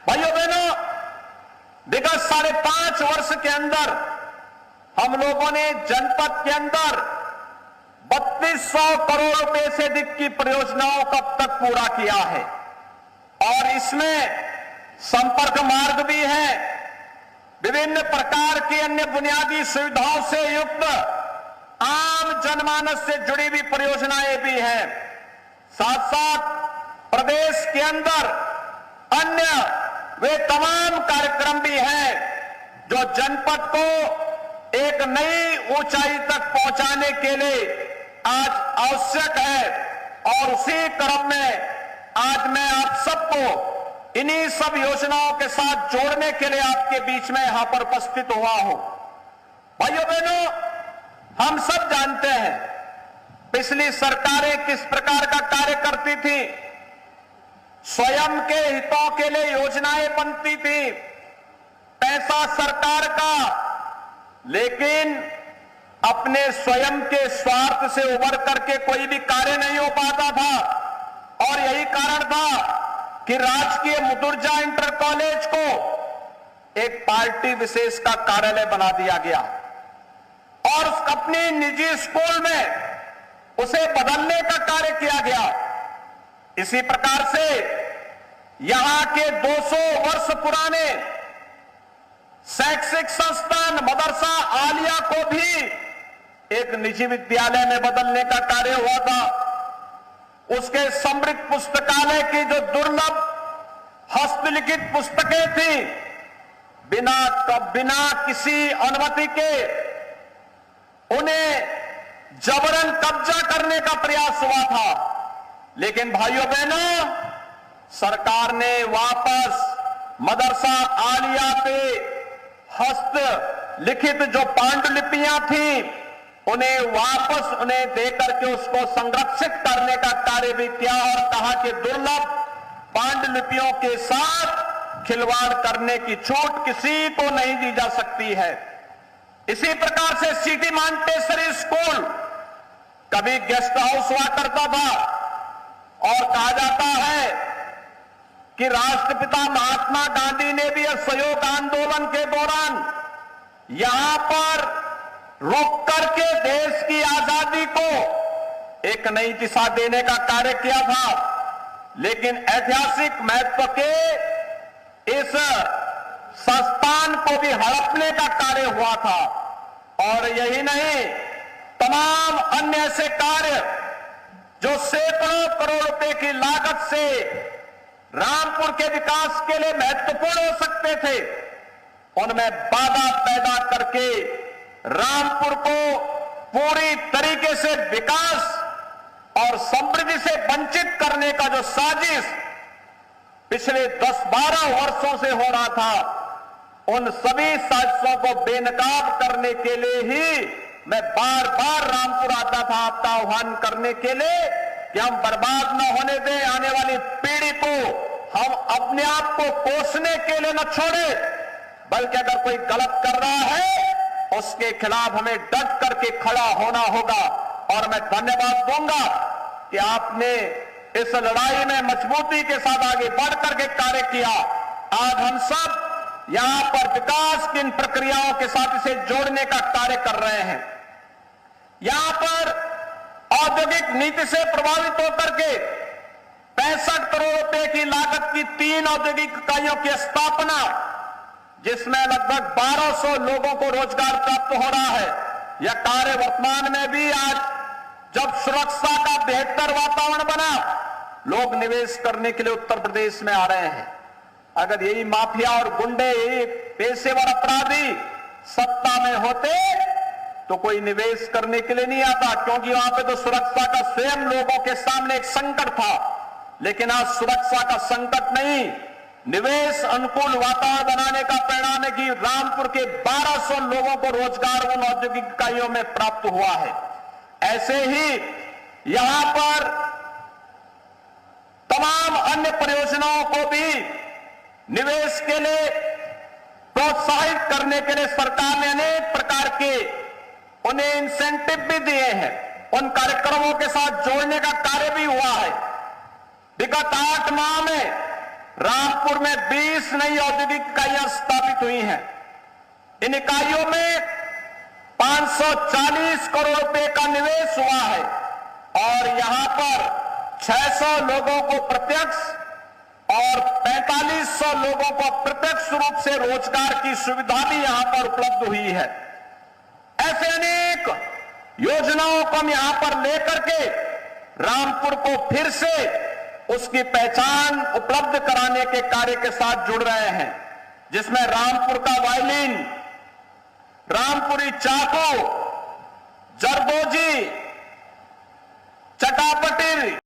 भाइयों बहनों, विगत 5.5 वर्ष के अंदर हम लोगों ने जनपद के अंदर 3200 करोड़ रुपए से अधिक की परियोजनाओं का अब तक पूरा किया है और इसमें संपर्क मार्ग भी है, विभिन्न प्रकार की अन्य बुनियादी सुविधाओं से युक्त आम जनमानस से जुड़ी हुई परियोजनाएं भी हैं। साथ साथ प्रदेश के अंदर अन्य वे तमाम कार्यक्रम भी हैं जो जनपद को एक नई ऊंचाई तक पहुंचाने के लिए आज आवश्यक है और उसी क्रम में आज मैं आप सबको इन्हीं सब योजनाओं के साथ जोड़ने के लिए आपके बीच में यहां पर उपस्थित हुआ हूं। भाइयों बहनों, हम सब जानते हैं पिछली सरकारें किस प्रकार का कार्य करती थी। स्वयं के हितों के लिए योजनाएं बनती थी, पैसा सरकार का, लेकिन अपने स्वयं के स्वार्थ से उबर करके कोई भी कार्य नहीं हो पाता था और यही कारण था कि राजकीय मुदुर्जा इंटर कॉलेज को एक पार्टी विशेष का कार्यालय बना दिया गया और अपने निजी स्कूल में उसे बदलने का कार्य किया गया। इसी प्रकार से यहां के 200 वर्ष पुराने शैक्षिक संस्थान मदरसा आलिया को भी एक निजी विद्यालय में बदलने का कार्य हुआ था। उसके समृद्ध पुस्तकालय की जो दुर्लभ हस्तलिखित पुस्तकें थी, बिना किसी अनुमति के उन्हें जबरन कब्जा करने का प्रयास हुआ था, लेकिन भाइयों बहनों, सरकार ने वापस मदरसा आलिया पे हस्त लिखित जो पांडुलिपियां थी उन्हें वापस उन्हें देकर के उसको संरक्षित करने का कार्य भी किया और कहा कि दुर्लभ पांडुलिपियों के साथ खिलवाड़ करने की छूट किसी को नहीं दी जा सकती है। इसी प्रकार से सिटी मांटेसरी स्कूल कभी गेस्ट हाउस हुआ करता था और कहा जाता है कि राष्ट्रपिता महात्मा गांधी ने भी असहयोग आंदोलन के दौरान यहां पर रुक करके देश की आजादी को एक नई दिशा देने का कार्य किया था, लेकिन ऐतिहासिक महत्व के इस संस्थान को भी हड़पने का कार्य हुआ था। और यही नहीं, तमाम अन्य ऐसे कार्य जो सैकड़ों करोड़ रुपए की लागत से रामपुर के विकास के लिए महत्वपूर्ण हो सकते थे, उनमें बाधा पैदा करके रामपुर को पूरी तरीके से विकास और समृद्धि से वंचित करने का जो साजिश पिछले 10-12 वर्षों से हो रहा था, उन सभी साजिशों को बेनकाब करने के लिए ही मैं बार बार रामपुर आता था आपका आह्वान करने के लिए कि हम बर्बाद न होने दें, आने वाली पीढ़ी को हम अपने आप को कोसने के लिए न छोड़े, बल्कि अगर कोई गलत कर रहा है उसके खिलाफ हमें डट करके खड़ा होना होगा। और मैं धन्यवाद दूंगा कि आपने इस लड़ाई में मजबूती के साथ आगे बढ़ करके कार्य किया। आज हम सब यहां पर विकास की इन प्रक्रियाओं के साथ इसे जोड़ने का कार्य कर रहे हैं। यहां पर औद्योगिक नीति से प्रभावित होकर के 65 करोड़ रुपए की लागत की 3 औद्योगिक इकाइयों की स्थापना, जिसमें लगभग 1200 लोगों को रोजगार प्राप्त हो रहा है। यह कार्य वर्तमान में भी आज जब सुरक्षा का बेहतर वातावरण बना, लोग निवेश करने के लिए उत्तर प्रदेश में आ रहे हैं। अगर यही माफिया और गुंडे, यही पेशेवर अपराधी सत्ता में होते तो कोई निवेश करने के लिए नहीं आता, क्योंकि वहां पे तो सुरक्षा का स्वयं लोगों के सामने एक संकट था। लेकिन आज सुरक्षा का संकट नहीं, निवेश अनुकूल वातावरण बनाने का परिणाम है कि रामपुर के 1200 लोगों को रोजगार उन औद्योगिक इकाइयों में प्राप्त हुआ है। ऐसे ही यहां पर तमाम अन्य परियोजनाओं को भी निवेश के लिए प्रोत्साहित करने के लिए सरकार ने अनेक प्रकार के उन्हें इंसेंटिव भी दिए हैं, उन कार्यक्रमों के साथ जोड़ने का कार्य भी हुआ है। विगत 8 माह में रामपुर में 20 नई औद्योगिक इकाइयां स्थापित हुई हैं। इन इकाइयों में 540 करोड़ रुपए का निवेश हुआ है और यहां पर 600 लोगों को प्रत्यक्ष और 4500 लोगों को अप्रत्यक्ष रूप से रोजगार की सुविधा भी यहां पर उपलब्ध हुई है। ऐसे अनेक योजनाओं को हम यहां पर लेकर के रामपुर को फिर से उसकी पहचान उपलब्ध कराने के कार्य के साथ जुड़ रहे हैं, जिसमें रामपुर का वायलिन, रामपुरी चाकू, जरदोजी, चटापटी